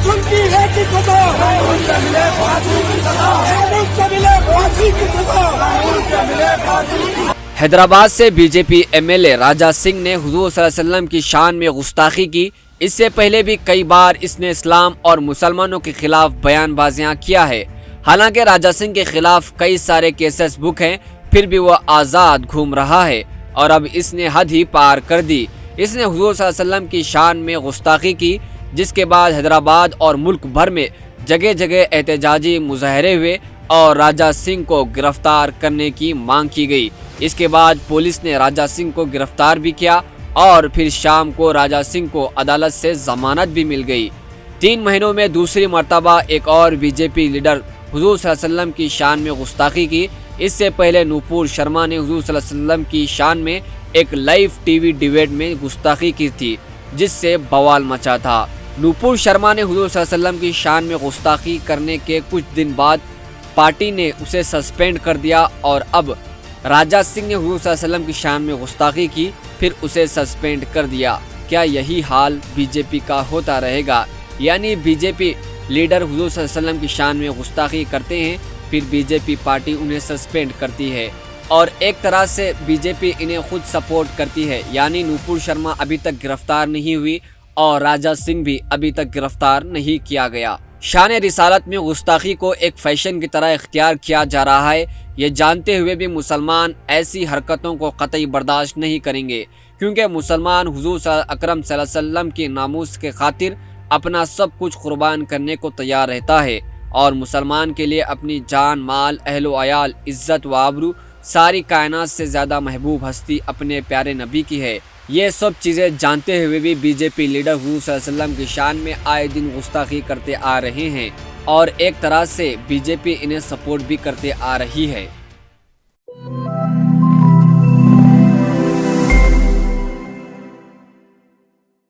मासूम की है की सजा, कानून से मिले फांसी की सजा, कानून से मिले फांसी की सजा, कानून से मिले फांसी की। हैदराबाद से बीजेपी एमएलए राजा सिंह ने हुजूर सल्लल्लाहु अलैहि वसल्लम की शान में गुस्ताखी की। इससे पहले भी कई बार इसने इस्लाम और मुसलमानों के खिलाफ बयानबाजियां किया है। हालांकि राजा सिंह के खिलाफ कई सारे केसेस बुक हैं, फिर भी वह आज़ाद घूम रहा है और अब इसने हद ही पार कर दी। इसने हुजूर सल्लल्लाहु अलैहि वसल्लम की शान में गुस्ताखी की, जिसके बाद हैदराबाद और मुल्क भर में जगह जगह एहतजाजी मुजाहरे हुए और राजा सिंह को गिरफ्तार करने की मांग की गई। इसके बाद पुलिस ने राजा सिंह को गिरफ्तार भी किया और फिर शाम को राजा सिंह को अदालत से जमानत भी मिल गई। 3 महीनों में दूसरी मर्तबा एक और बीजेपी लीडर हुजूर सल्लल्लाहु अलैहि वसल्लम की शान में गुस्ताखी की। इससे पहले नूपुर शर्मा ने हुजूर सल्लल्लाहु अलैहि वसल्लम की शान में एक लाइव टीवी डिबेट में गुस्ताखी की थी, जिससे बवाल मचा था। नूपुर शर्मा ने हुजूर सल्लल्लाहु अलैहि वसल्लम की शान में गुस्ताखी करने के कुछ दिन बाद पार्टी ने उसे सस्पेंड कर दिया और अब राजा सिंह ने हुजूर सल्लल्लाहु अलैहि वसल्लम की शान में गुस्ताखी की, फिर उसे सस्पेंड कर दिया। क्या यही हाल बीजेपी का होता रहेगा? यानी बीजेपी लीडर हुजूर सल्लल्लाहु अलैहि वसल्लम की शान में गुस्ताखी करते हैं, फिर बीजेपी पार्टी उन्हें सस्पेंड करती है और एक तरह से बीजेपी इन्हें खुद सपोर्ट करती है। यानी नूपुर शर्मा अभी तक गिरफ्तार नहीं हुई और राजा सिंह भी अभी तक गिरफ्तार नहीं किया गया। शान रिसालत में गुस्ताखी को एक फैशन की तरह इख्तियार किया जा रहा है। ये जानते हुए भी मुसलमान ऐसी हरकतों को कतई बर्दाश्त नहीं करेंगे, क्योंकि मुसलमान हुजूर अकरम सल्लल्लाहु अलैहि वसल्लम की नामूस के खातिर अपना सब कुछ कुर्बान करने को तैयार रहता है और मुसलमान के लिए अपनी जान, माल, अहलो अयाल, इज्जत व आबरू सारी कायनात से ज़्यादा महबूब हस्ती अपने प्यारे नबी की है। ये सब चीज़ें जानते हुए भी बीजेपी लीडर हुजूर सल्लल्लाहु अलैहि वसल्लम की शान में आए दिन गुस्ताखी करते आ रहे हैं और एक तरह से बीजेपी इन्हें सपोर्ट भी करते आ रही है।